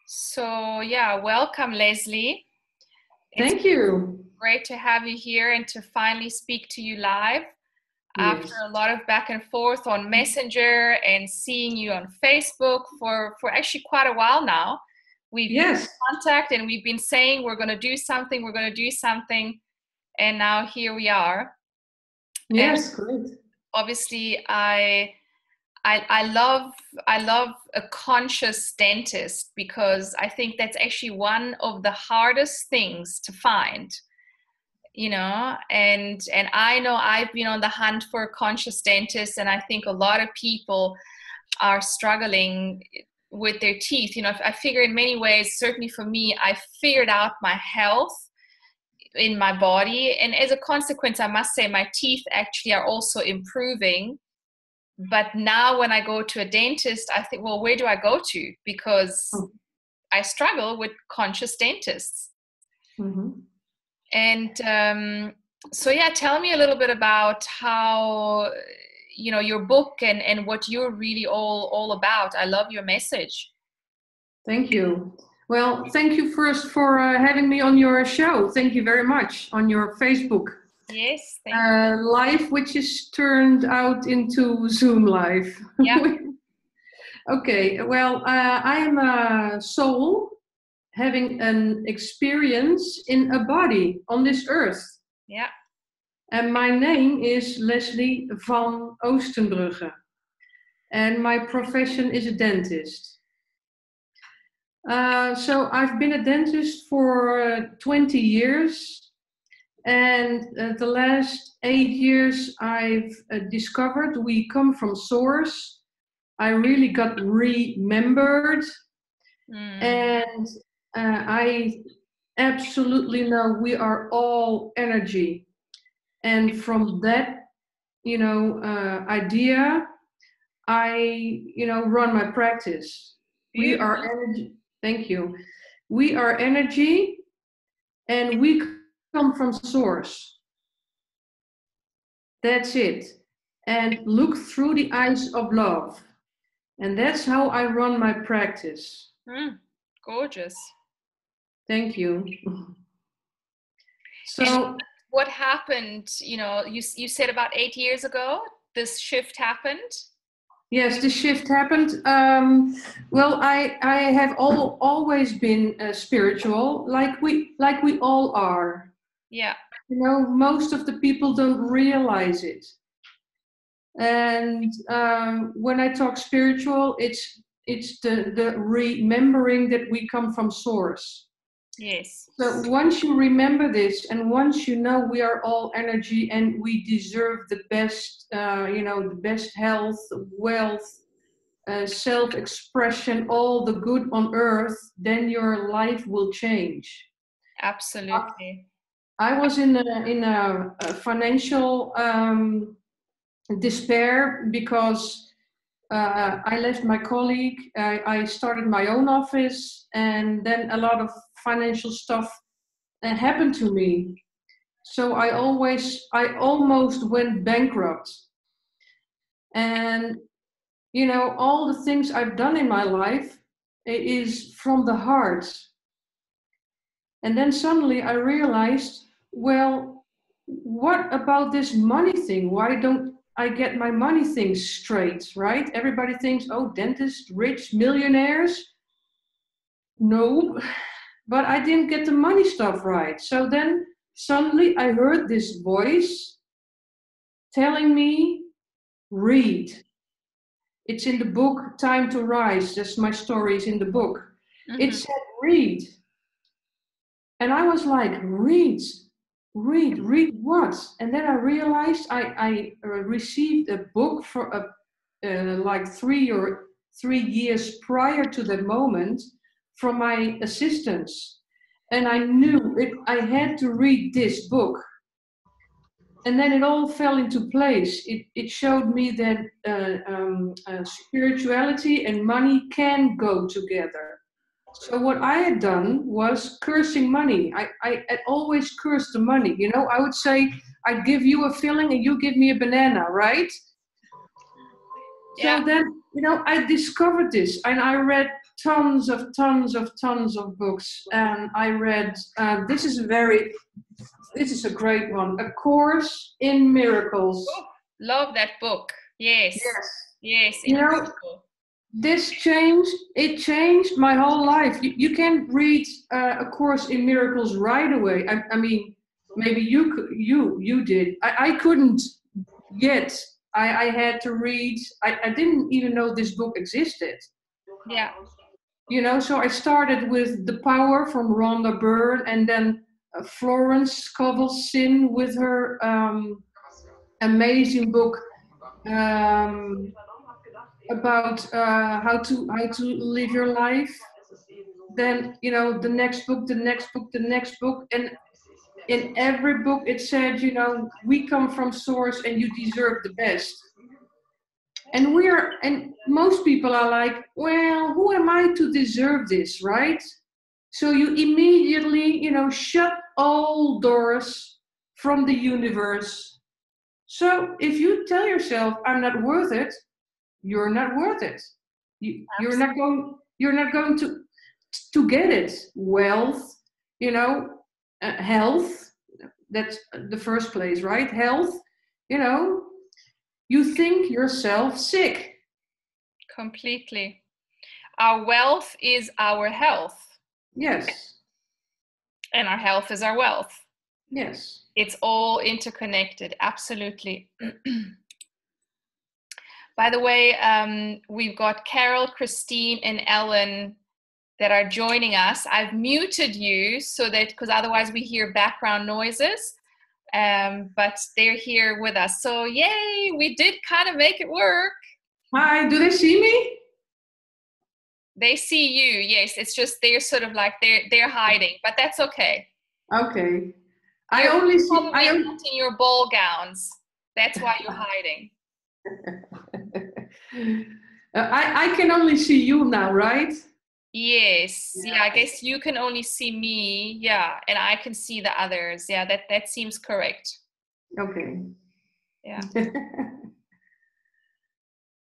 So, yeah, welcome, Leslie. It's Thank you. great to have you here and to finally speak to you live after Yes. a lot of back and forth on Messenger and seeing you on Facebook for actually quite a while now. We've been in Yes. contact and we've been saying we're going to do something, we're going to do something, and now here we are. And Yes. Great. obviously, I love a conscious dentist because I think that's actually one of the hardest things to find, and I know I've been on the hunt for a conscious dentist, and I think a lot of people are struggling with their teeth. I figure in many ways, certainly for me, I figured out my health in my body, and as a consequence, I must say my teeth actually are also improving. But now when I go to a dentist, I think, well, where do I go to? Because Oh. I struggle with conscious dentists. Mm-hmm. And so, yeah, tell me a little bit about how, your book and what you're really all about. I love your message. Thank you. Well, thank you first for having me on your show. Thank you very much on your Facebook Yes, thank you. live, which is turned out into Zoom live. Yeah, Okay. Well, I am a soul having an experience in a body on this earth. yeah. And my name is Leslie van Oostenbrugge. And my profession is a dentist. So I've been a dentist for 20 years, and the last 8 years I've discovered we come from source. I really got remembered, Mm, and I absolutely know we are all energy. And from that, idea, I run my practice. We are beautiful. energy. Thank you. We are energy, and we come from source. That's it. And look through the eyes of love. And that's how I run my practice. Mm, gorgeous. Thank you. And So, what happened, you said about 8 years ago, this shift happened? yes, the shift happened. Well, I have always been spiritual, like we all are. Yeah. Most of the people don't realize it. And when I talk spiritual, it's the remembering that we come from source. Yes. So once you remember this, and once you know we are all energy and we deserve the best, the best health, wealth, self-expression, all the good on earth, then your life will change. Absolutely. I was in a financial despair because I left my colleague. I started my own office, and then a lot of financial stuff happened to me. So I almost went bankrupt. And all the things I've done in my life is from the heart. And then suddenly I realized, well, what about this money thing? Why don't I get my money things straight, right? Everybody thinks, oh, dentists, rich, millionaires. No, but I didn't get the money stuff right. So then suddenly I heard this voice telling me, read. It's in the book, Time to Rise. That's my story, is in the book. It Hmm. said, read. And I was like, read what? And then I realized I received a book for like 3 years prior to that moment from my assistants. And I knew I had to read this book. And then it all fell into place. It showed me that spirituality and money can go together. So what I had done was cursing money. I always cursed the money. I would say, I'd give you a filling and you give me a banana, right? Yeah. So I discovered this, and I read tons of books, and I read, this is a great one, A Course in Miracles. Oh, love that book. Yes. Yes. Yes, You know, incredible. it changed my whole life. You can't read A Course in Miracles right away. I mean, maybe you did. I couldn't yet. I had to read. I didn't even know this book existed. Yeah. So I started with The Power from Rhonda Byrne, and then Florence Scovel-Sin with her amazing book about how to live your life. Then the next book, the next book, and in every book it said, we come from source and you deserve the best. And most people are like, well, who am I to deserve this, right? So you immediately, shut all doors from the universe. So if you tell yourself, I'm not worth it, you're not worth it. You're not going to get it. Wealth, health, that's the first place, right? Health, you think yourself sick. Completely. Our wealth is our health. Yes. And our health is our wealth. Yes. It's all interconnected. Absolutely. By the way, we've got Carol, Christine, and Ellen that are joining us. I've muted you so that, because otherwise we hear background noises, but they're here with us. So yay, we did kind of make it work. Hi, do they see me? They see you, yes. It's just they're sort of like they're hiding, but that's okay. Okay. You're I only see. probably not in your ball gowns. That's why you're hiding. I can only see you now, right? Yes. Yeah, I guess you can only see me. Yeah, and I can see the others. Yeah, that seems correct. Okay. Yeah.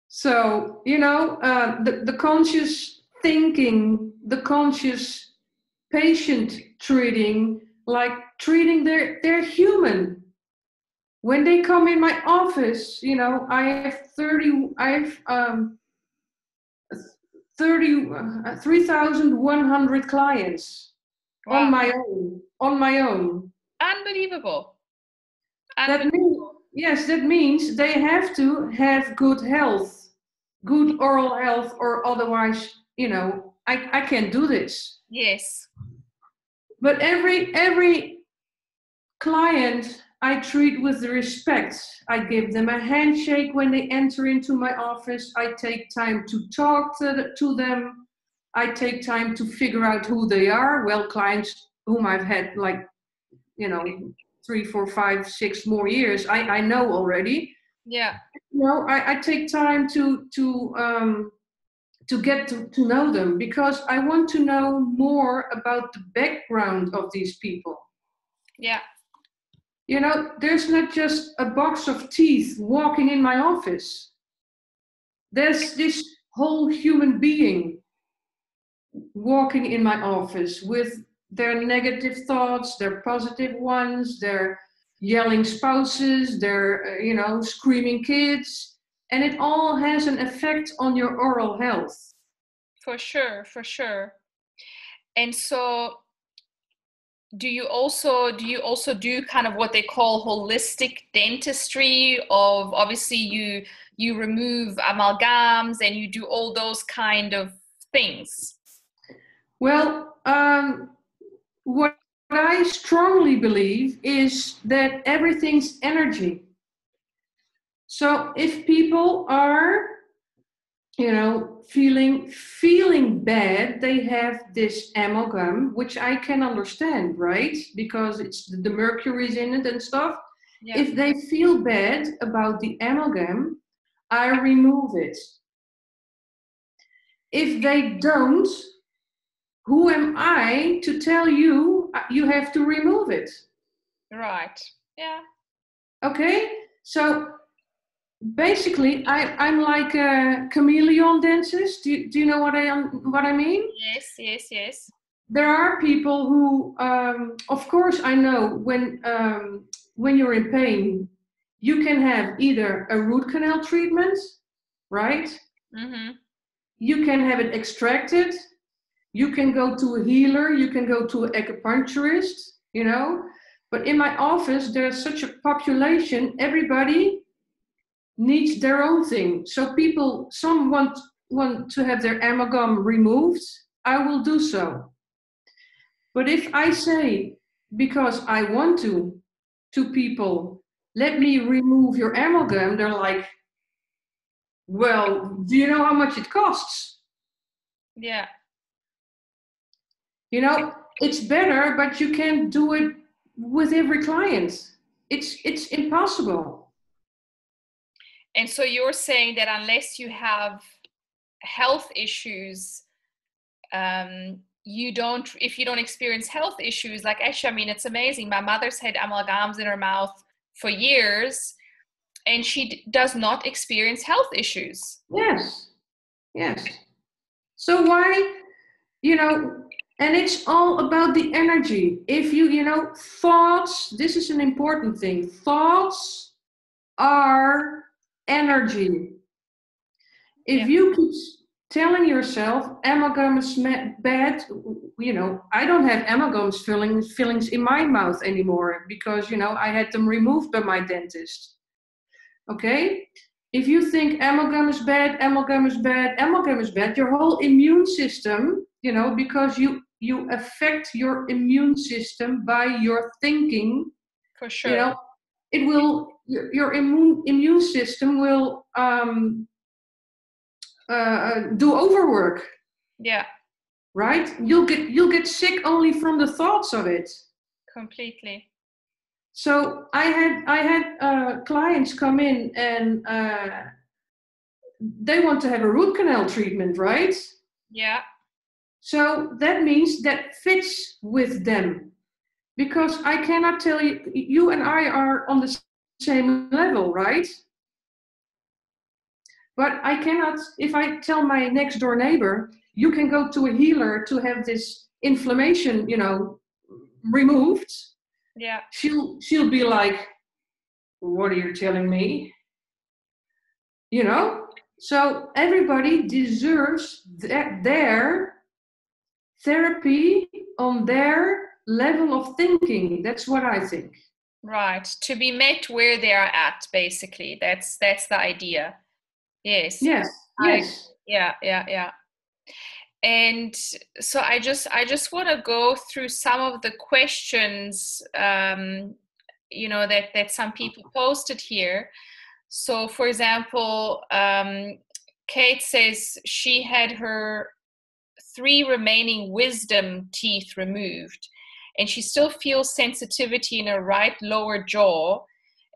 So, the conscious thinking, the conscious patient treating, like treating they're human. When they come in my office, I have 3,100 clients. Wow. on my own. Unbelievable. That means they have to have good health, good oral health, or otherwise, I can't do this. Yes. But every client I treat with respect. I give them a handshake when they enter into my office. I take time to talk to them. I take time to figure out who they are. Well, clients whom I've had 3, 4, 5, 6 more years, I know already. Yeah. I take time to get to know them, because I want to know more about the background of these people. Yeah. There's not just a box of teeth walking in my office. There's this whole human being walking in my office with their negative thoughts, their positive ones, their yelling spouses, their, screaming kids. And it all has an effect on your oral health. For sure. And so do you also do kind of what they call holistic dentistry? Of obviously you remove amalgams and you do all those kind of things? Well, what I strongly believe is that everything's energy. So if people are, feeling bad, they have this amalgam, which I can understand, right? Because it's the mercury's in it and stuff. Yeah. If they feel bad about the amalgam, I remove it. If they don't, who am I to tell you you have to remove it? Right. Yeah. Okay. So basically, I'm like a chameleon dentist. Do you know what I mean? Yes, yes, yes. There are people who, of course, I know when you're in pain, you can have either a root canal treatment, right? Mm-hmm. You can have it extracted. You can go to a healer. You can go to an acupuncturist. You know, but in my office, there's such a population. Everybody needs their own thing. So people, some want to have their amalgam removed. I will do so. But if I say, because I want to people, let me remove your amalgam, they're like, well, do you know how much it costs? Yeah. You know, it's better, but you can't do it with every client. It's impossible. And so you're saying that unless you have health issues, you don't, if you don't experience health issues, like actually, I mean, it's amazing. My mother's had amalgams in her mouth for years, and she does not experience health issues. Yes, yes. So why, you know, and it's all about the energy. If you know, thoughts, this is an important thing. Thoughts are energy. If Yeah, you keep telling yourself amalgam is bad, you know, I don't have amalgams fillings in my mouth anymore because, you know, I had them removed by my dentist. Okay? If you think amalgam is bad, amalgam is bad, amalgam is bad, your whole immune system, you know, because you affect your immune system by your thinking, for you sure. know, it will your immune system will do overwork, Yeah, right? You'll get sick only from the thoughts of it. completely. So I had clients come in and they want to have a root canal treatment, right? Yeah, So that means that fits with them because I cannot tell you. You and I are on the same level, right? But I cannot, if I tell my next door neighbor, you can go to a healer to have this inflammation, you know, removed, yeah, she'll be like, what are you telling me? You know? So everybody deserves their therapy on their level of thinking. That's what I think. right. To be met where they are at, basically. That's the idea. Yes. Yes, I yes. yeah, yeah, yeah. And so I just want to go through some of the questions, that some people posted here. So, for example, Kate says she had her three remaining wisdom teeth removed, and she still feels sensitivity in her right lower jaw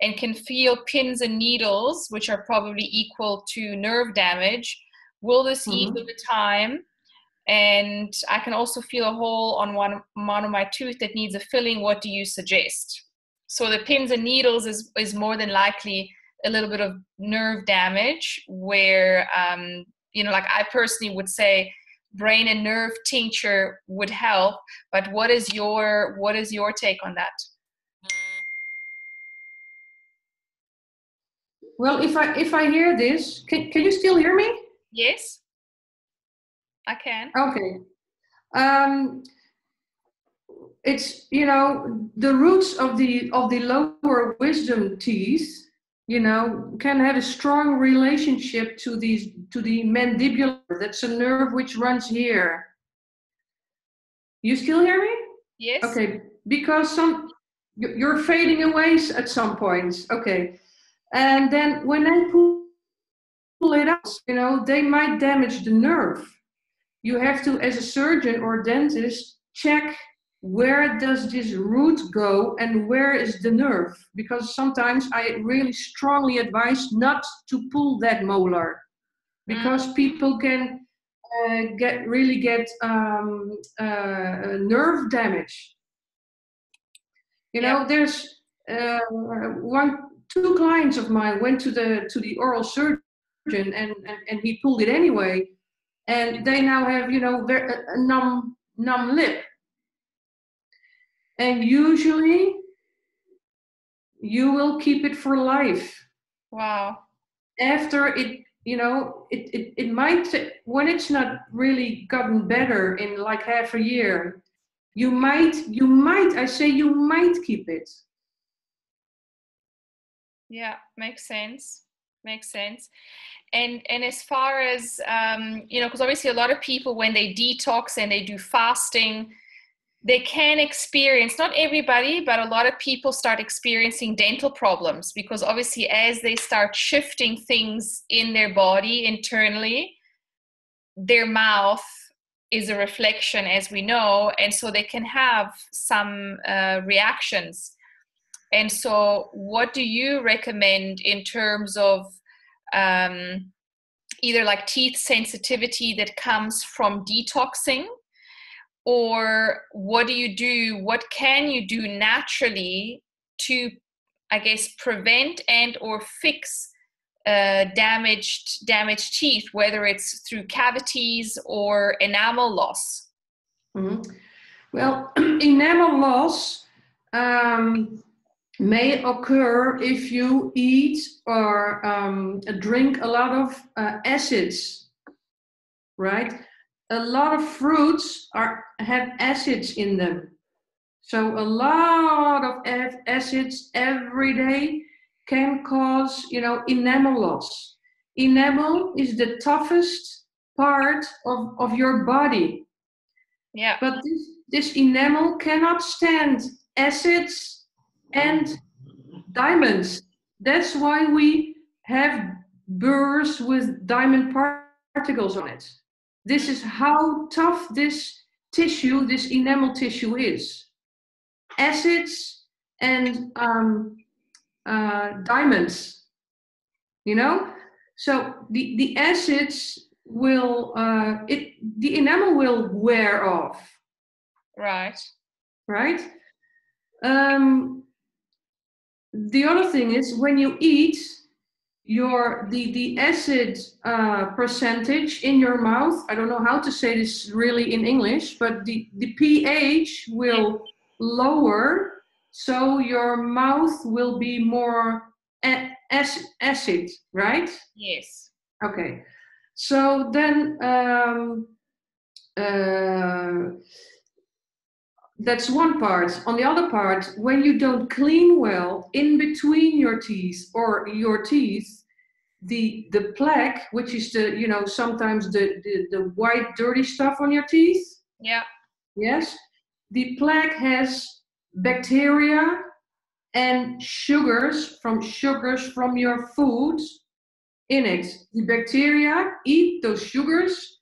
and can feel pins and needles, which are probably equal to nerve damage. Will this ease Mm-hmm. over time? And I can also feel a hole on one of my tooth that needs a filling. What do you suggest? So the pins and needles is more than likely a little bit of nerve damage where, like I personally would say brain and nerve tincture would help. But what is your take on that? Well, if I hear this, can you still hear me? Yes, I can. Okay. Um, it's, you know, the roots of the lower wisdom teeth, you know, can have a strong relationship to the mandibular. That's a nerve which runs here. You still hear me? Yes. Okay, because you're fading away at some point. Okay, and then when I pull it out, you know, they might damage the nerve. You have to, as a surgeon or dentist, check where does this root go and where is the nerve, because sometimes I really strongly advise not to pull that molar Mm, because people can get nerve damage. You yeah. know, there's one two clients of mine went to the oral surgeon, and he pulled it anyway, and they now have, a numb lip. And usually you will keep it for life. Wow. After it, it might, when it's not really gotten better in like half a year, you might, I say you might keep it. Yeah, makes sense. Makes sense. And as far as, because obviously a lot of people, when they detox and they do fasting, they can experience, not everybody, but a lot of people start experiencing dental problems, because obviously as they start shifting things in their body internally, their mouth is a reflection, as we know, and so they can have some reactions. And so what do you recommend in terms of either like teeth sensitivity that comes from detoxing? Or what do you do? What can you do naturally to, I guess, prevent and or fix damaged teeth, whether it's through cavities or enamel loss? Mm-hmm. Well, enamel loss may occur if you eat or drink a lot of acids, right? A lot of fruits have acids in them. So a lot of acids every day can cause, enamel loss. Enamel is the toughest part of your body. Yeah. But this enamel cannot stand acids and diamonds. That's why we have burrs with diamond particles on it. This is how tough this tissue, this enamel tissue is. Acids and diamonds, So the acids will, the enamel will wear off. Right. Right? The other thing is when you eat, the acid percentage in your mouth, I don't know how to say this really in English, but the pH will lower, so your mouth will be more acid, right? Yes. Okay. So then that's one part. On the other part, when you don't clean well in between your teeth or your teeth, the plaque, which is sometimes the white dirty stuff on your teeth. Yeah. Yes. The plaque has bacteria and sugars from your food in it. The bacteria eat those sugars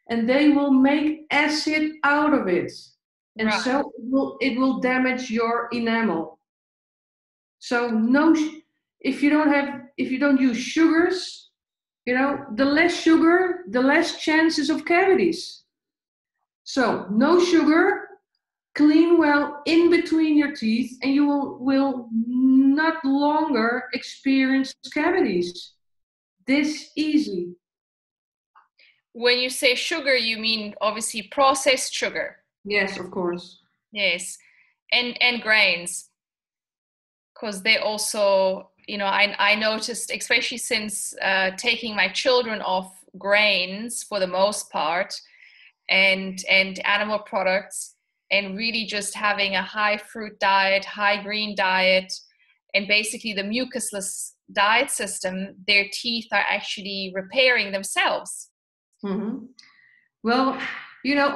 and they will make acid out of it. And Right. so it will damage your enamel. So if you don't use sugars, the less sugar, the less chances of cavities. So no sugar, clean well in between your teeth, and you will not longer experience cavities. This easy. When you say sugar, you mean obviously processed sugar. Yes, of course. Yes. And grains. Because they also, I noticed, especially since taking my children off grains for the most part, and animal products, and really just having a high fruit diet, high green diet, and basically the mucusless diet system, their teeth are actually repairing themselves. Mm-hmm. Well,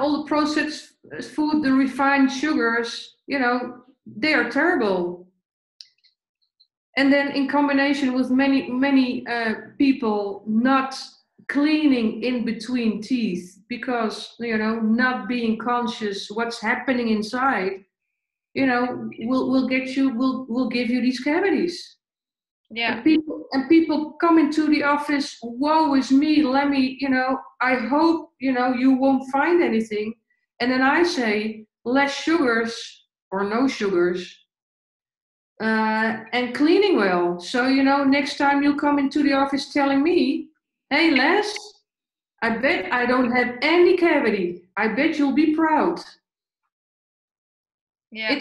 all the processed food, the refined sugars, they are terrible. And then in combination with many people not cleaning in between teeth because, not being conscious what's happening inside, will give you these cavities. Yeah. And people come into the office, woe is me, let me, I hope, you won't find anything. And then I say, less sugars or no sugars. and cleaning well. So, next time you come into the office telling me, hey, Les, I bet I don't have any cavity. I bet you'll be proud. Yeah.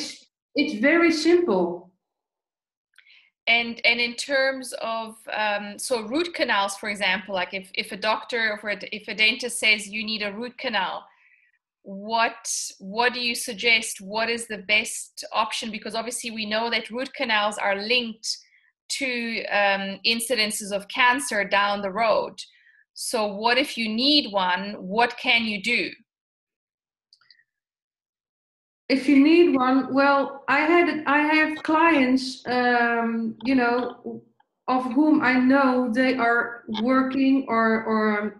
It's very simple. And in terms of so root canals, for example, like if a doctor or if a dentist says you need a root canal, what do you suggest? What is the best option? Because obviously we know that root canals are linked to incidences of cancer down the road. So what if you need one? What can you do? If you need one, well, I have clients, of whom I know they are working or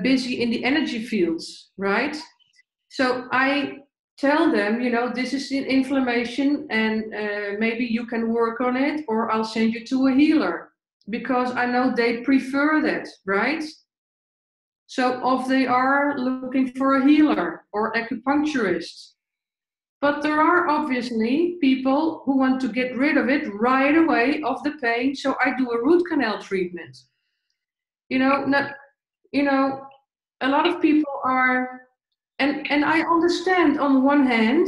busy in the energy fields, right? So I tell them, this is an inflammation, and maybe you can work on it, or I'll send you to a healer, because I know they prefer that, right? So if they are looking for a healer or acupuncturist. But there are obviously people who want to get rid of it right away, of the pain. So I do a root canal treatment. Not, a lot of people are, and I understand on one hand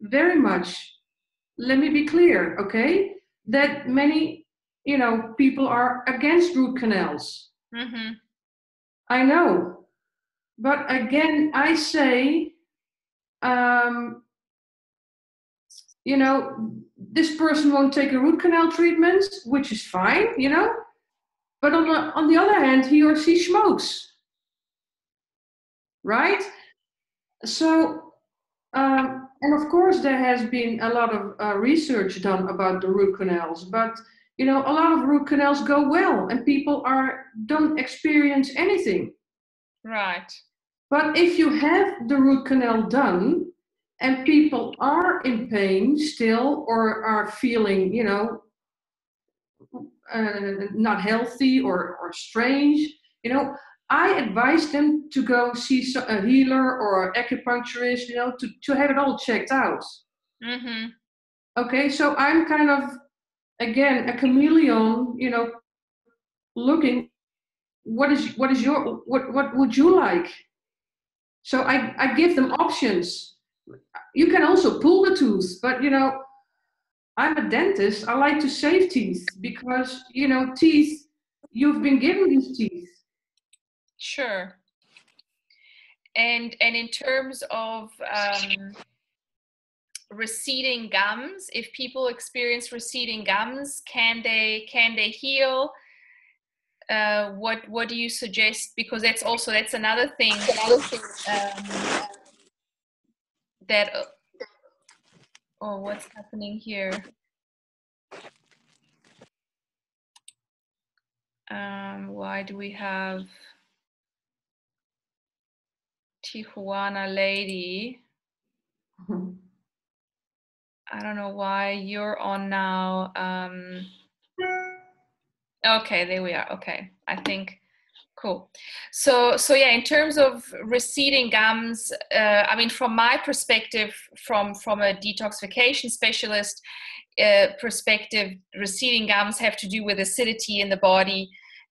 very much. Let me be clear, okay? That many, people are against root canals. Mm-hmm. I know. But again, I say, um, this person won't take a root canal treatment, which is fine, but on the other hand, he or she smokes, right? So, and of course, there has been a lot of research done about the root canals, but a lot of root canals go well, and people don't experience anything. Right. But if you have the root canal done, and people are in pain still, or are feeling, not healthy or strange, I advise them to go see a healer or an acupuncturist, to have it all checked out. Mm-hmm. Okay, so I'm kind of, again, a chameleon, looking, what would you like? So I give them options. You can also pull the tooth, but I'm a dentist. I like to save teeth, because teeth, you've been given these teeth. Sure. And in terms of receding gums, if people experience receding gums, can they heal? What do you suggest? Because that's another thing that oh, what's happening here? Why do we have Tijuana lady? I don't know why you're on now. Okay, there we are. Okay, I think cool. So yeah, in terms of receding gums, I mean, from my perspective, from a detoxification specialist perspective, receding gums have to do with acidity in the body,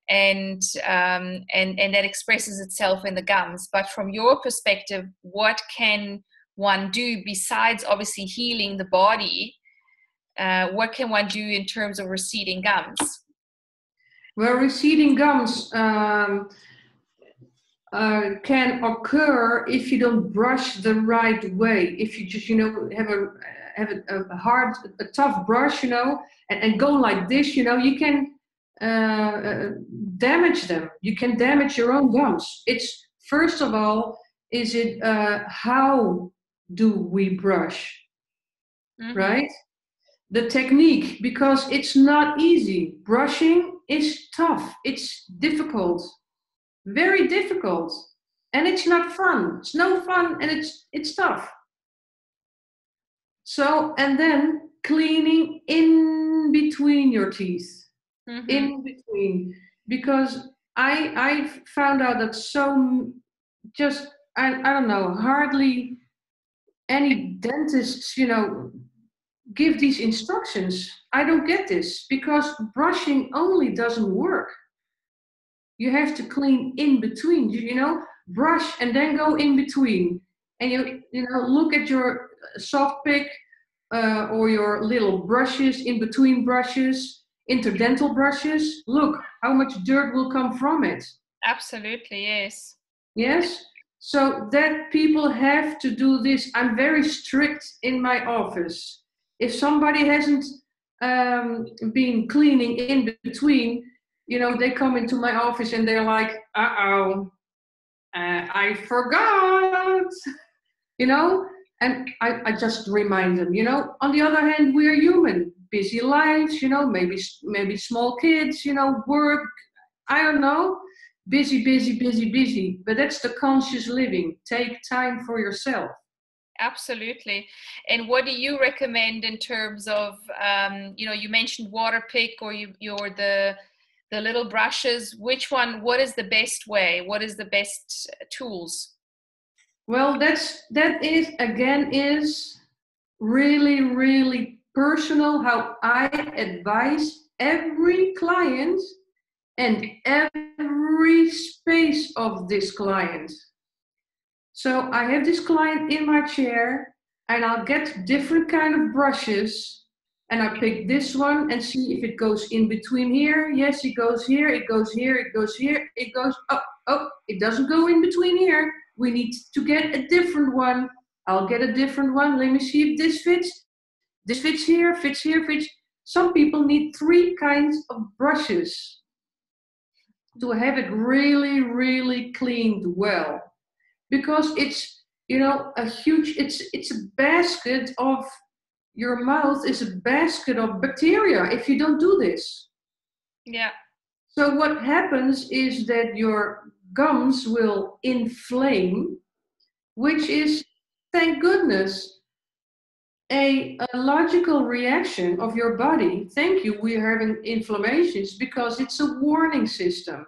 and that expresses itself in the gums. But from your perspective, what can one do besides obviously healing the body? What can one do in terms of receding gums? Well, receding gums can occur if you don't brush the right way. If you just, have a hard, a tough brush, and go like this, you can damage them. You can damage your own gums. It's, first of all, is it how do we brush, Mm-hmm. right? The technique, because it's not easy. Brushing is tough. It's difficult. Very difficult, and it's not fun. It's no fun, and it's tough. So, and then cleaning in between your teeth. Mm-hmm. In between, because I found out that just I don't know, hardly any dentists give these instructions. I don't get this, because brushing only doesn't work. You have to clean in between, brush and then go in between. And look at your soft pick, or your little brushes, in between brushes, interdental brushes. Look how much dirt will come from it. Absolutely, yes. Yes? So that people have to do this. I'm very strict in my office. If somebody hasn't been cleaning in between, they come into my office and they're like, uh-oh, I forgot, and I just remind them, on the other hand, we're human, busy lives, maybe small kids, work, I don't know, busy, busy, busy, busy. But that's the conscious living. Take time for yourself. Absolutely. And what do you recommend in terms of, you mentioned water pick, or you're the little brushes. Which one, what is the best way? What is the best tools? Well, that is really, really personal, how I advise every client and every space of this client. So I have this client in my chair, and I'll get different kind of brushes, and I pick this one and see if it goes in between here. Yes, it goes here, it goes here, it goes here, it goes, oh, it doesn't go in between here. We need to get a different one. I'll get a different one. Let me see if this fits. This fits here, fits here, fits. Some people need 3 kinds of brushes to have it really, really cleaned well. Because it's, a huge, it's a basket of, your mouth is a basket of bacteria if you don't do this. Yeah. So what happens is that your gums will inflame, which is, thank goodness, a logical reaction of your body. Thank you, we're having inflammations, because it's a warning system.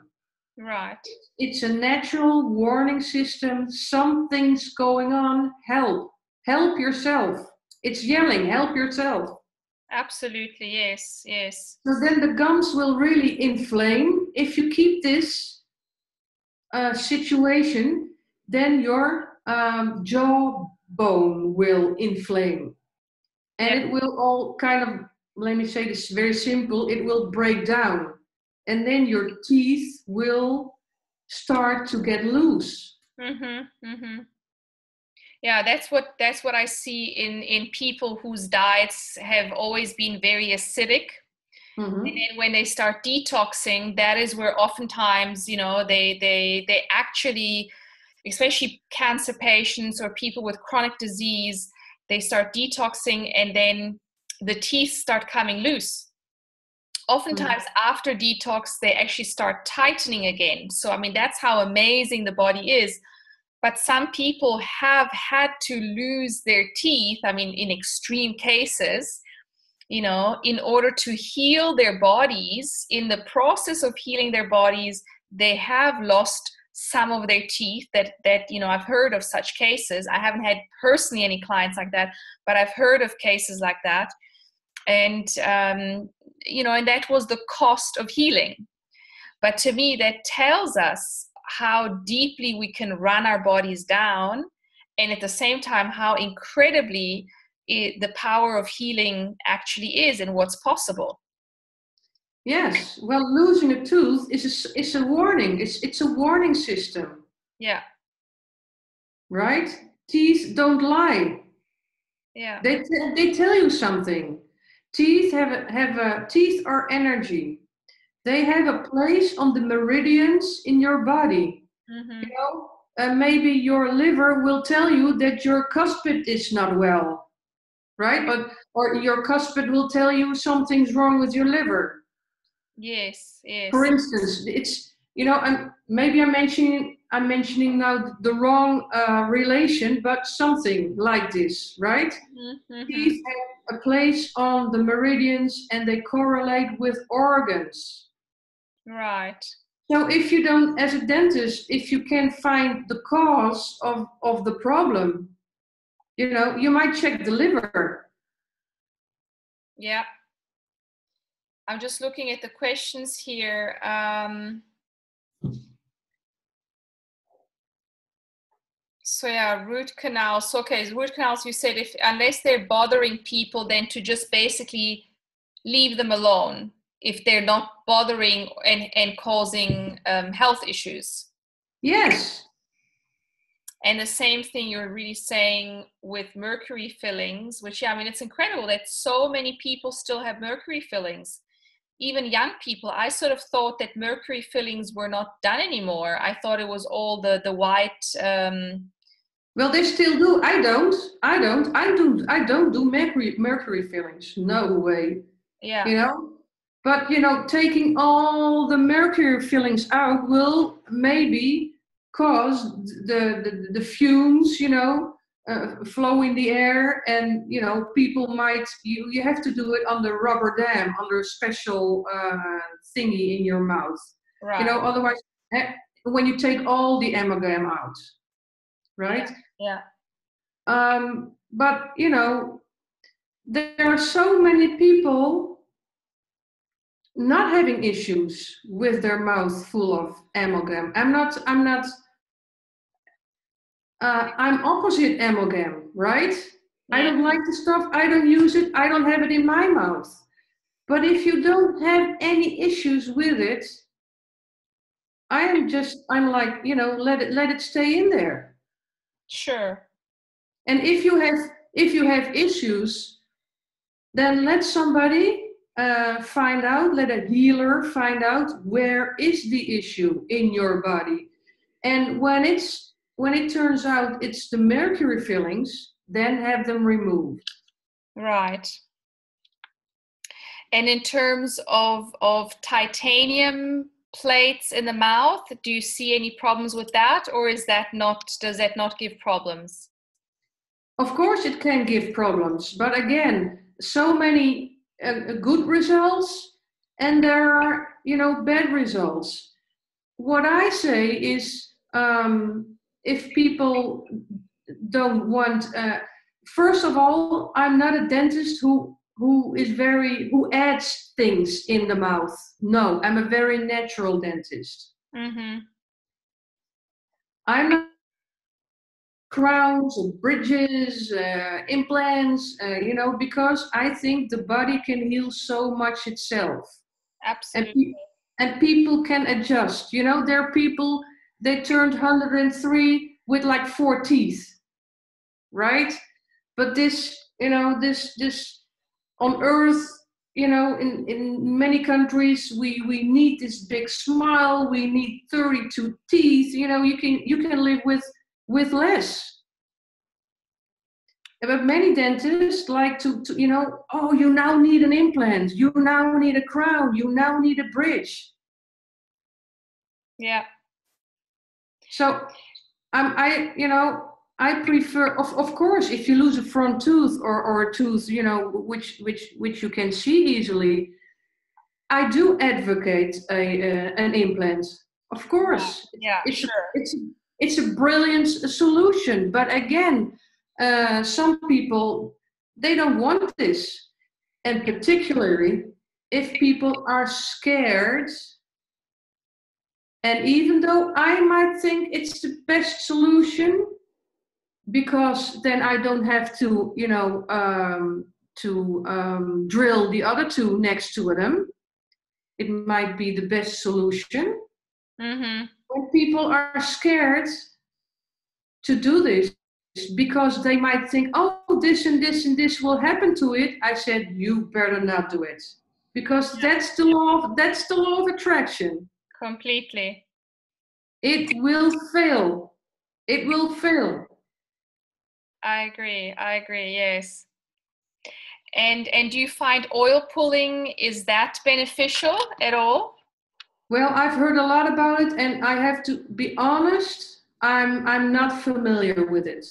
Right. It's a natural warning system. Something's going on. Help. Help yourself. It's yelling, help yourself. Absolutely, yes, yes. So then the gums will really inflame. If you keep this situation, then your jawbone will inflame. And Yeah. it will all kind of, let me say this very simple, it will break down. And then your teeth will start to get loose. Mm-hmm, mm-hmm. Yeah, that's what I see in people whose diets have always been very acidic. Mm-hmm. And then when they start detoxing, that is where oftentimes, they actually, especially cancer patients or people with chronic disease, they start detoxing and then the teeth start coming loose. Oftentimes after detox, they actually start tightening again. So, I mean, that's how amazing the body is. But some people have had to lose their teeth, I mean, in extreme cases, in order to heal their bodies. In the process of healing their bodies, they have lost some of their teeth that I've heard of such cases. I haven't had personally any clients like that, but I've heard of cases like that. And, and that was the cost of healing. But to me, that tells us how deeply we can run our bodies down, and at the same time, how incredibly the power of healing actually is and what's possible. Yes, well, losing a tooth is a warning. It's a warning system. Yeah. Right? Teeth don't lie. Yeah. They tell you something. Teeth teeth are energy. They have a place on the meridians in your body. Mm-hmm. Maybe your liver will tell you that your cuspid is not well, right? Or your cuspid will tell you something's wrong with your liver. Yes, yes. For instance, it's I'm mentioning now the wrong relation, but something like this, right? Mm-hmm. Teeth have a place on the meridians, and they correlate with organs. Right. So if you don't, as a dentist, if you can find the cause of the problem, you might check the liver. Yeah. I'm just looking at the questions here. So yeah, root canals. So, okay, root canals, you said if unless they're bothering people, then to just basically leave them alone if they're not bothering and causing health issues. Yes. And the same thing you're really saying with mercury fillings, which, yeah, I mean, it's incredible that so many people still have mercury fillings. Even young people, I sort of thought that mercury fillings were not done anymore. I thought it was all the white. Well, they still do. I don't. I don't do mercury fillings. No way. Yeah. You know. But taking all the mercury fillings out will maybe cause the fumes, flow in the air, and people might you have to do it under rubber dam, under a special thingy in your mouth. Right. Otherwise, when you take all the amalgam out, right? Yeah. But there are so many people not having issues with their mouth full of amalgam. I'm opposite amalgam, right? Yeah. I don't like the stuff, I don't use it, I don't have it in my mouth. But if you don't have any issues with it, I'm like, let it stay in there. Sure. And if you have issues, then let somebody find out, let a healer find out where is the issue in your body. And when it turns out it's the mercury fillings, then have them removed. Right. And in terms of titanium plates in the mouth, do you see any problems with that, or does that not give problems? Of course, it can give problems, but again, so many good results, and there are bad results. What I say is, if people don't want, first of all, I'm not a dentist who adds things in the mouth. No, I'm a very natural dentist. Mm-hmm. I'm not crowns and bridges, implants, because I think the body can heal so much itself. And, Absolutely. and people can adjust. There are people, they turned 103 with like 4 teeth, right? But this on earth, in many countries, we need this big smile, we need 32 teeth. You can live with less. But many dentists like to oh, you now need an implant, you now need a crown, you now need a bridge. Yeah. So I prefer, of course, if you lose a front tooth or a tooth, which you can see easily, I do advocate an implant. Of course, Yeah, it's sure. it's a brilliant solution. But again, some people, they don't want this, and particularly if people are scared. And even though I might think it's the best solution, because then I don't have to, drill the other two next to them. It might be the best solution. Mm-hmm. When people are scared to do this because they might think, oh, this and this and this will happen to it, I said, you better not do it, because that's the law of attraction. Completely. It will fail. It will fail. I agree. Yes. And do you find oil pulling, is that beneficial at all? Well, I've heard a lot about it, and I have to be honest, I'm not familiar with it.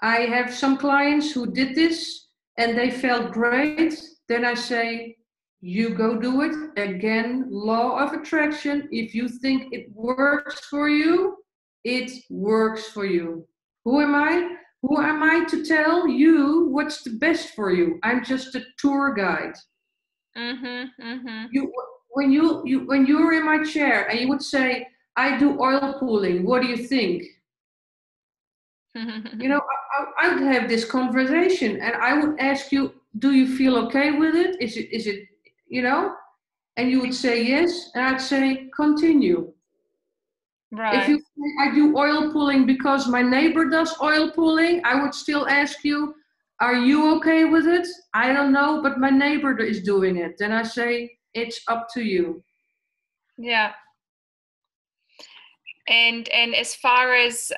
I have some clients who did this and they felt great. Then I say, you go do it. Again, law of attraction. If you think it works for you, it works for you. Who am I? Who am I to tell you what's the best for you? I'm just a tour guide. You, when you're in my chair and you would say, I do oil pulling, what do you think? You know, I would have this conversation and I would ask you, do you feel okay with it? Is it, you know? And you would say yes, and I'd say continue. If Right. you say I do oil pulling because my neighbor does oil pulling, I would still ask you, are you okay with it? I don't know, but my neighbor is doing it. Then I say, it's up to you. Yeah. And as far as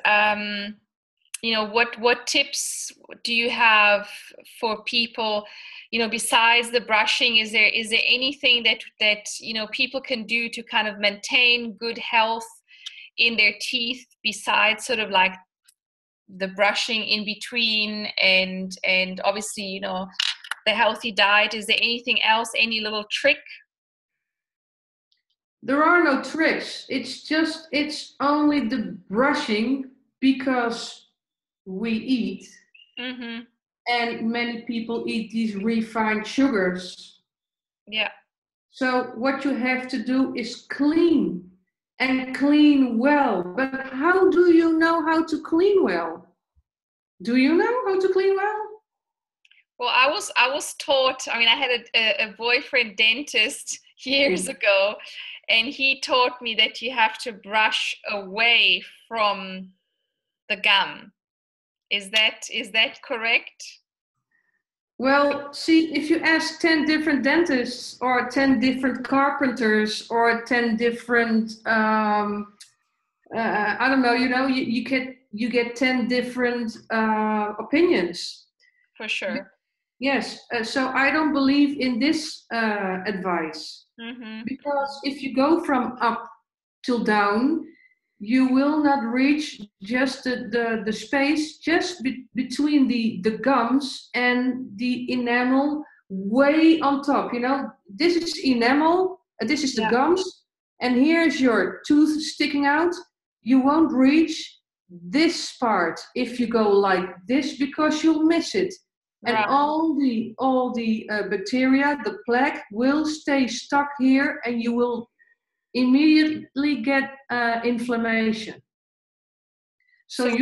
what tips do you have for people, besides the brushing? Is there anything that people can do to kind of maintain good health in their teeth, besides sort of like the brushing in between, and obviously the healthy diet? Is there anything else, any little trick? There are no tricks. It's only the brushing because we eat, Mm-hmm. and many people eat these refined sugars. Yeah. So what you have to do is clean and clean well. But how do you know how to clean well? Do you know how to clean well? Well, I was taught. I mean, I had a boyfriend dentist years ago, and he taught me that you have to brush away from the gum. Is that correct? Well, see, if you ask 10 different dentists or 10 different carpenters or 10 different, I don't know, you get 10 different opinions. For sure. Yes, so I don't believe in this advice. Mm-hmm. Because if you go from up till down, you will not reach just the space just between the gums and the enamel way on top. You know, this is enamel, this is the Yeah. gums, and here's your tooth sticking out. You won't reach this part if you go like this because you'll miss it. And Right. all the bacteria, the plaque, will stay stuck here, and you will immediately get inflammation. So So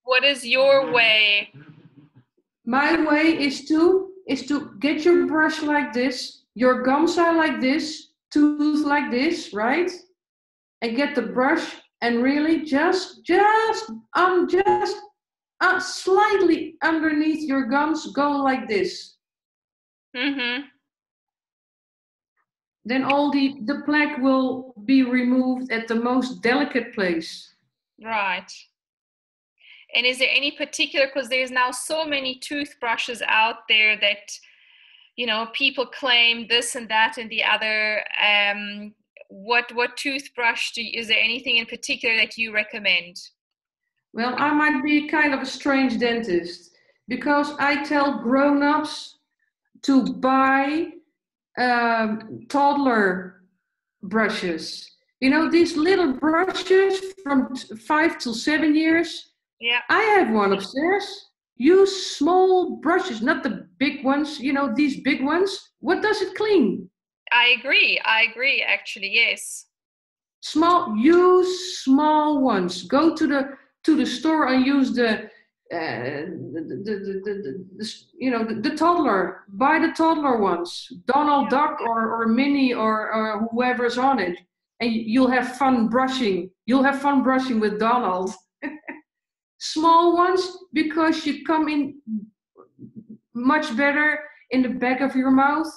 what is your way? my way is to get your brush like this, your gums are like this, tooth like this, right? And get the brush and really just slightly underneath your gums, go like this. Mm-hmm. Then all the plaque will be removed at the most delicate place. Right. And is there any particular, because there's now so many toothbrushes out there that, people claim this and that and the other. What toothbrush is there anything in particular that you recommend? Well, I might be kind of a strange dentist because I tell grown-ups to buy toddler brushes. You know, these little brushes from 5 till 7 years. Yeah, I have one upstairs. Use small brushes, not the big ones, these big ones. What does it clean? I agree actually, yes. Use small ones. Go to the store and use the toddler. Buy the toddler ones, Donald Duck or Minnie or whoever's on it, and you'll have fun brushing. You'll have fun brushing with Donald. Small ones because you come in much better in the back of your mouth.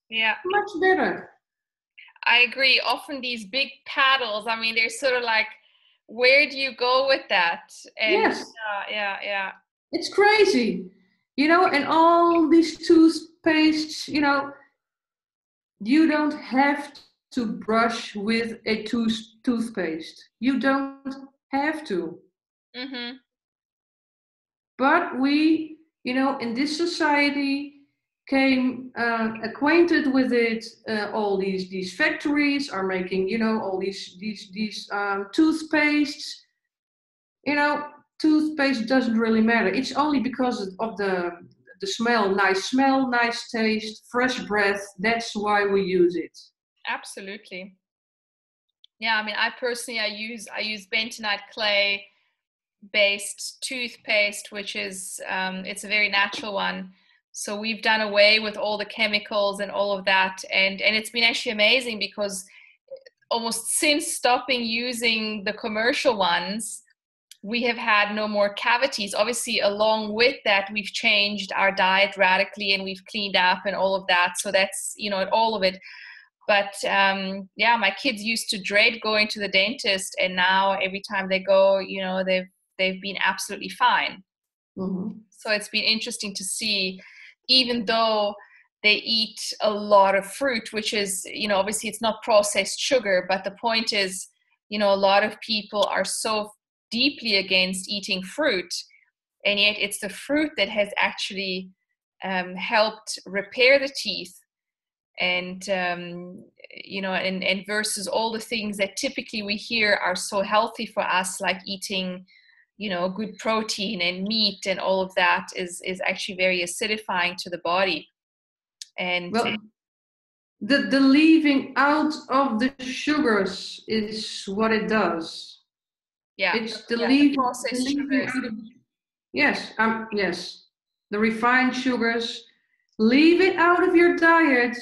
Yeah, Much better. I agree. Often these big paddles, I mean, they're sort of like, where do you go with that? And Yes. yeah. It's crazy, and all these toothpastes, you don't have to brush with a toothpaste. You don't have to. Mm-hmm. But we, in this society, came acquainted with it. All these factories are making, all these toothpastes. toothpaste doesn't really matter. It's only because of the smell, nice taste, fresh breath. That's why we use it. Absolutely. Yeah, I mean, I use bentonite clay based toothpaste, which is it's a very natural one. So we've done away with all the chemicals and all of that, and it's been actually amazing because almost since stopping using the commercial ones, we have had no more cavities. Obviously, along with that, we've changed our diet radically and we've cleaned up and all of that. So that's, all of it. But yeah, my kids used to dread going to the dentist, and now every time they go, they've been absolutely fine. Mm-hmm. So it's been interesting to see, even though they eat a lot of fruit, which is, obviously it's not processed sugar, but the point is, a lot of people are so deeply against eating fruit, and yet it's the fruit that has actually helped repair the teeth, and and versus all the things that typically we hear are so healthy for us, like eating good protein and meat, and all of that is actually very acidifying to the body. And Well, the leaving out of the sugars is what it does. yeah, It's the yeah, the the processed leaving sugars. out of, yes, the refined sugars. Leave it out of your diet.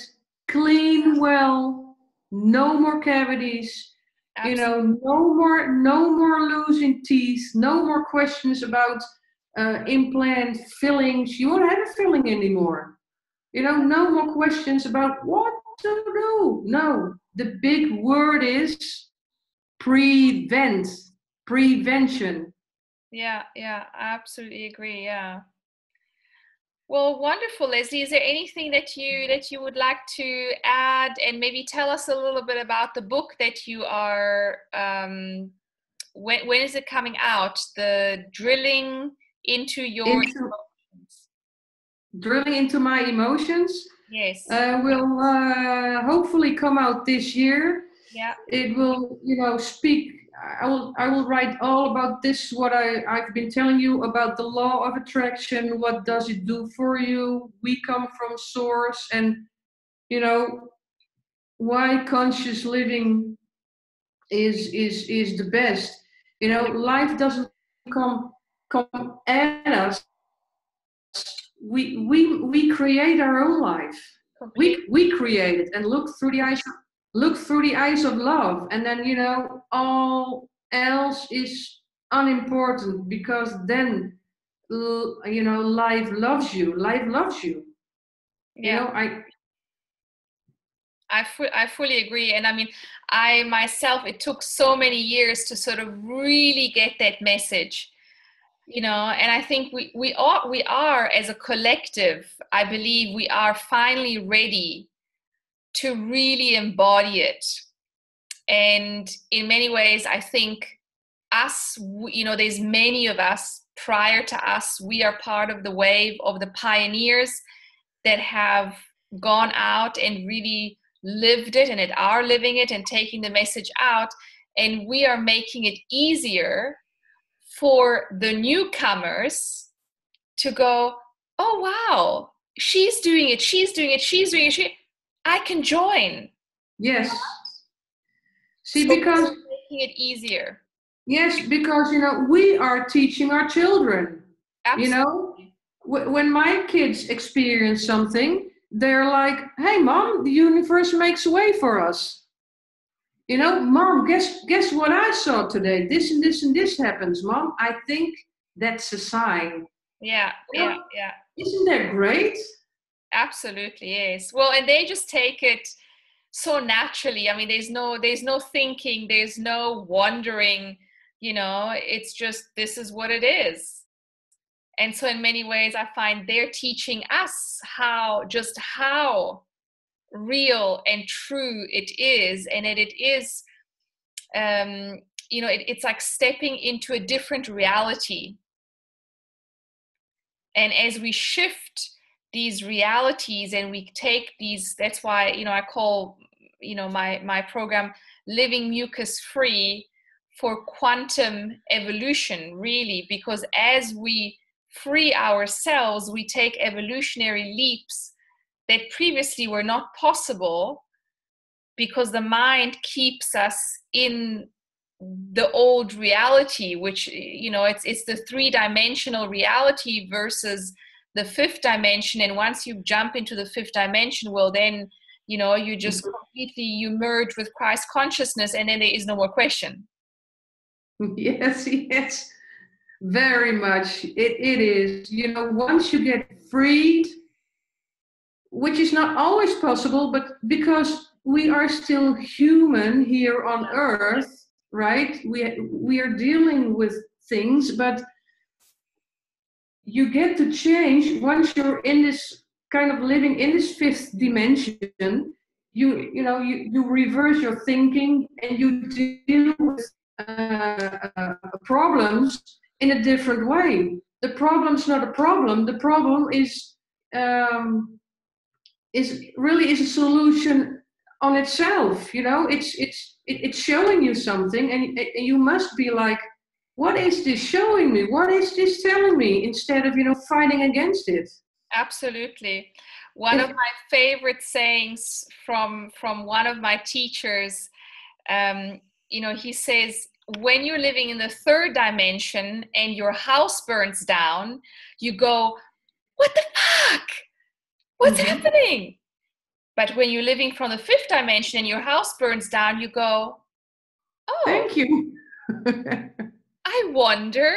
Clean well. No more cavities. Absolutely. No more losing teeth. No more questions about implant fillings. You won't have a filling anymore. No more questions about what to do. No, the big word is prevent, prevention. Yeah, I absolutely agree. Yeah. Well, wonderful, Leslie. Is there anything that you would like to add, and maybe tell us a little bit about the book that you are when is it coming out? The drilling into your Into emotions. drilling into my emotions Yes. will hopefully come out this year. Yeah. It will, speak. I will write all about this. What I've been telling you about the law of attraction. What does it do for you? We come from source, and you know why conscious living is the best. Life doesn't come come at us. We create our own life. Complete. We create it and look through the eyes of love, and then all else is unimportant, because then life loves you. Yeah. I I fully agree. And I mean, I myself, it took so many years to sort of really get that message, and I think we are as a collective, I believe we are finally ready to really embody it. And in many ways, I think there's many of us prior to us, we are part of the wave of the pioneers that have gone out and really lived it, and are living it and taking the message out. And we are making it easier for the newcomers to go, oh, wow, she's doing it, I can join. Yes. See, So because we're making it easier. yes, because we are teaching our children. You know, Absolutely. when my kids experience something, they're like, "Hey, mom, the universe makes a way for us." Yeah, Mom, guess what I saw today? This and this and this happens, mom. I think that's a sign. yeah, You yeah, know, yeah. isn't that great? Absolutely, yes. Well, and they just take it so naturally. I mean, there's no thinking, there's no wondering, it's just this is what it is. And so in many ways I find they're teaching us how real and true it is, and that it is it's like stepping into a different reality. And as we shift these realities and we take these, that's why I call my program living mucus free, for quantum evolution, really, because as we free ourselves, we take evolutionary leaps that previously were not possible because the mind keeps us in the old reality, which, you know, it's the three-dimensional reality versus the fifth dimension. And once you jump into the fifth dimension, well, then, you know, you just completely, you merge with Christ consciousness, and then there is no more question. Yes, yes, very much. It is. You know, once you get freed, which is not always possible, but because we are still human here on earth, right? We are dealing with things, but you get to change once you're in this kind of living in this fifth dimension. You reverse your thinking and you deal with problems in a different way. The problem's not a problem. The problem is really is a solution on itself. You know, it's showing you something, and you must be like, what is this showing me? What is this telling me? Instead of, you know, fighting against it. Absolutely. One of my favorite sayings from one of my teachers, you know, he says, when you're living in the third dimension and your house burns down, you go, what the fuck? What's happening? But when you're living from the fifth dimension and your house burns down, you go, oh, thank you. I wonder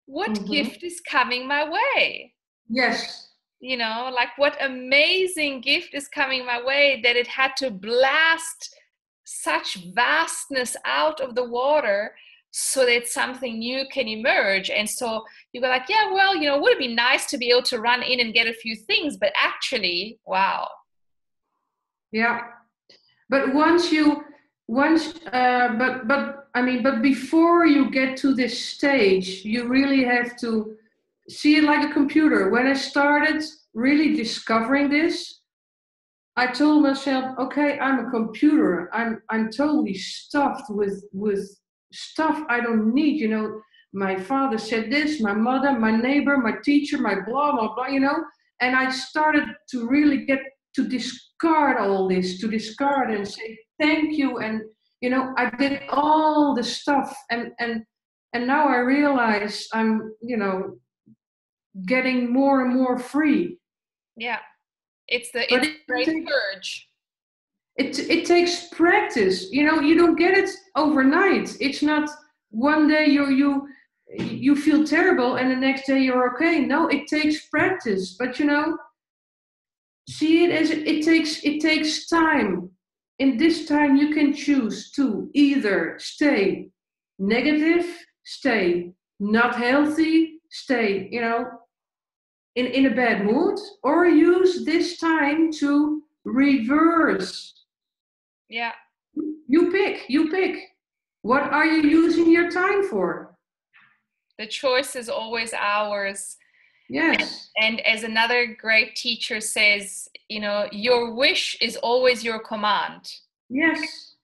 what gift is coming my way. Yes. You know, like what amazing gift is coming my way, that it had to blast such vastness out of the water so that something new can emerge. And so you go like, yeah, well, you know, would it be nice to be able to run in and get a few things, but actually, wow. Yeah. But but before you get to this stage, you really have to see it like a computer. When I started really discovering this, I told myself, okay, I'm a computer. I'm totally stuffed with stuff I don't need. You know, my father said this, my mother, my neighbor, my teacher, my blah blah blah. You know, and I started to really get to discard all this, to discard and say thank you. And you know, I did all the stuff, and now I realize I'm, you know, getting more and more free. Yeah, it's the great It, purge. it takes practice. You know, you don't get it overnight. It's not one day you feel terrible and the next day you're okay. No, it takes practice. But you know, see it as it takes time. In this time you can choose to either stay negative, stay not healthy, stay, you know, in a bad mood, or use this time to reverse. Yeah. You pick. What are you using your time for? The choice is always ours. Yes. And as another great teacher says, you know, your wish is always your command. Yes.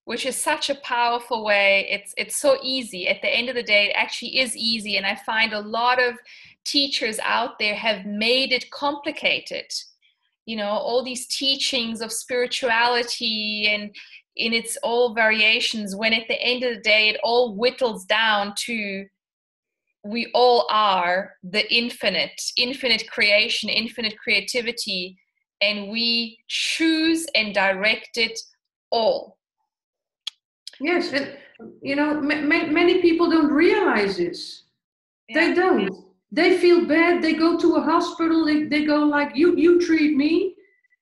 Which is such a powerful way. It's so easy. At the end of the day, it actually is easy. And I find a lot of teachers out there have made it complicated. You know, all these teachings of spirituality and in its all variations, when at the end of the day, it all whittles down to we all are the infinite creation, infinite creativity, and we choose and direct it all. Yes, and you know, many people don't realize this. Yeah. They don't. They feel bad. They go to a hospital. They go like, you treat me,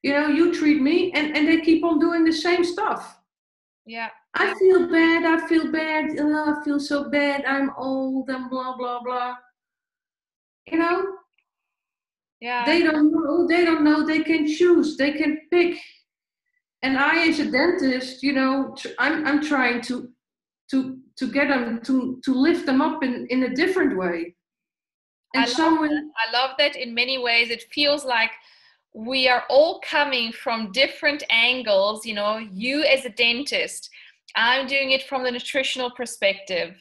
you know, you treat me, and they keep on doing the same stuff. Yeah. I feel bad. I feel bad. Oh, I feel so bad. I'm old and blah blah blah. You know. Yeah. They don't know. They don't know. They can choose. They can pick. And I, as a dentist, you know, I'm trying to get them to lift them up in a different way. And I love that in many ways. It feels like we are all coming from different angles. You know, you as a dentist, I'm doing it from the nutritional perspective.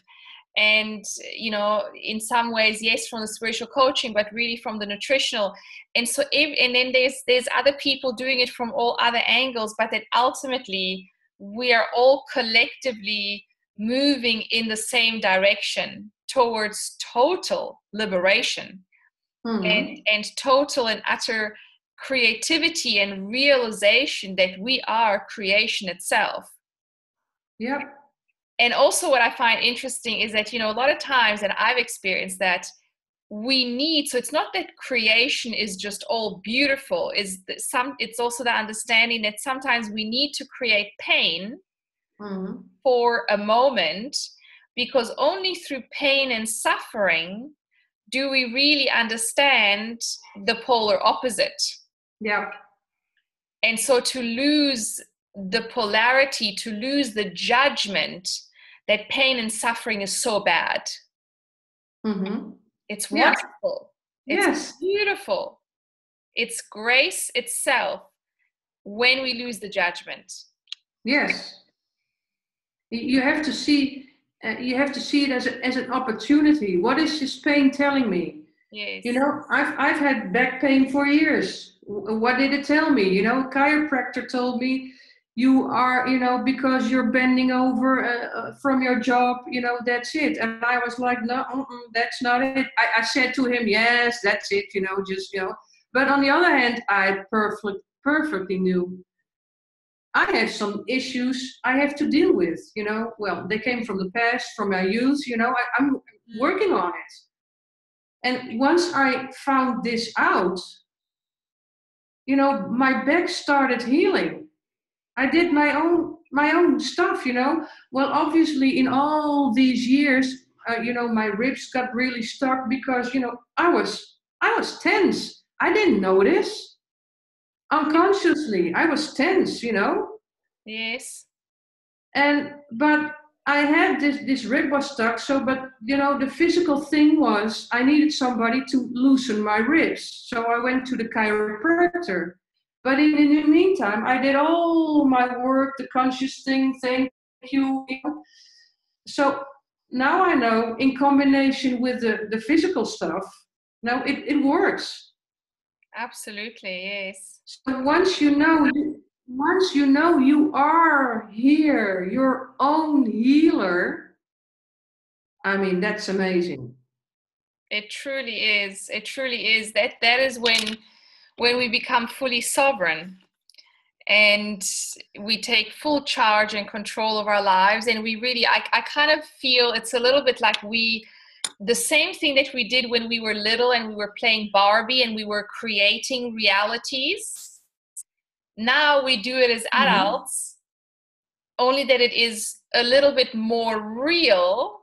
And, in some ways, yes, from the spiritual coaching, but really from the nutritional. And so, and then there's other people doing it from all other angles, but that ultimately we are all collectively moving in the same direction towards total liberation and total and utter creativity and realization that we are creation itself. Yep. And also what I find interesting is that, a lot of times, and I've experienced that, so it's not that creation is just all beautiful, it's also the understanding that sometimes we need to create pain for a moment, because only through pain and suffering do we really understand the polar opposite. Yeah. And so to lose the polarity, to lose the judgment that pain and suffering is so bad. It's wonderful. It's beautiful. It's grace itself when we lose the judgment. Yes. You have to see it as an opportunity. What is this pain telling me? Yes. I've had back pain for years. What did it tell me? A chiropractor told me you are, because you're bending over from your job, that's it. And I was like, no, that's not it. I said to him, yes, that's it, But on the other hand, I perfectly knew I have some issues I have to deal with, Well, they came from the past, from my youth, I'm working on it. And once I found this out, my back started healing. I did my own stuff, Well, obviously, in all these years, my ribs got really stuck because, I was tense. I didn't notice. Unconsciously, I was tense, Yes. But I had this rib was stuck. So, but the physical thing was I needed somebody to loosen my ribs. So I went to the chiropractor. But in the meantime, I did all my work, the conscious thing. Thank you. So now I know, in combination with the physical stuff, now it works. Absolutely, yes. So once you know you are here, your own healer, I mean, that's amazing. It truly is. It truly is. That is when we become fully sovereign and we take full charge and control of our lives. And we really, I kind of feel it's a little bit like the same thing that we did when we were little and we were playing Barbie and we were creating realities. Now we do it as adults, only that it is a little bit more real,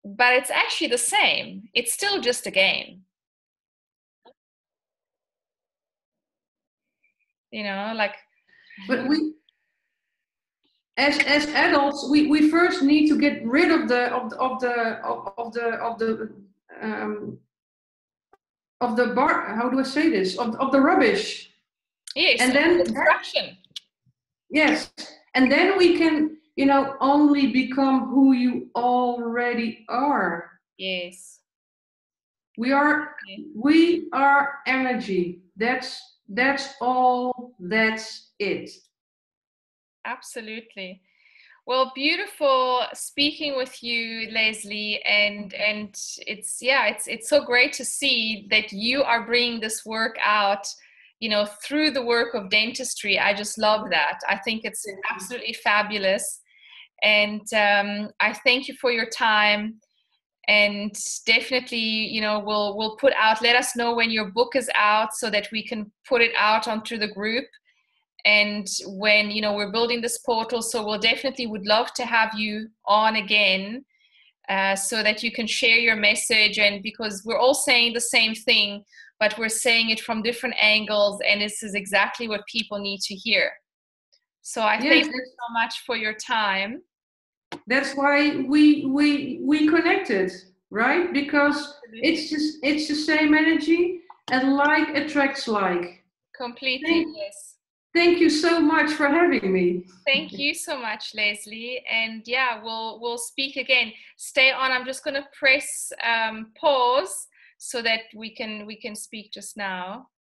but it's actually the same. It's still just a game. Like. But we, as adults, we first need to get rid of the how do I say this, of the rubbish. Yes, and then destruction. Yes, and then we can only become who you already are. Yes. We are energy. That's all. That's it. Absolutely. Well, beautiful speaking with you, Leslie, and it's so great to see that you are bringing this work out, through the work of dentistry. I just love that. I think it's absolutely fabulous, and I thank you for your time. And definitely, we'll put out. Let us know when your book is out so that we can put it out onto the group. And when we're building this portal, so we'll definitely would love to have you on again, so that you can share your message. And because we're all saying the same thing, but we're saying it from different angles, and this is exactly what people need to hear. So I thank you so much for your time. That's why we connected, right? Because it's the same energy, and like attracts like. Completely, yes. Thank you so much for having me. Thank you so much, Leslie. And yeah, we'll speak again. Stay on. I'm just going to press pause so that we can speak just now.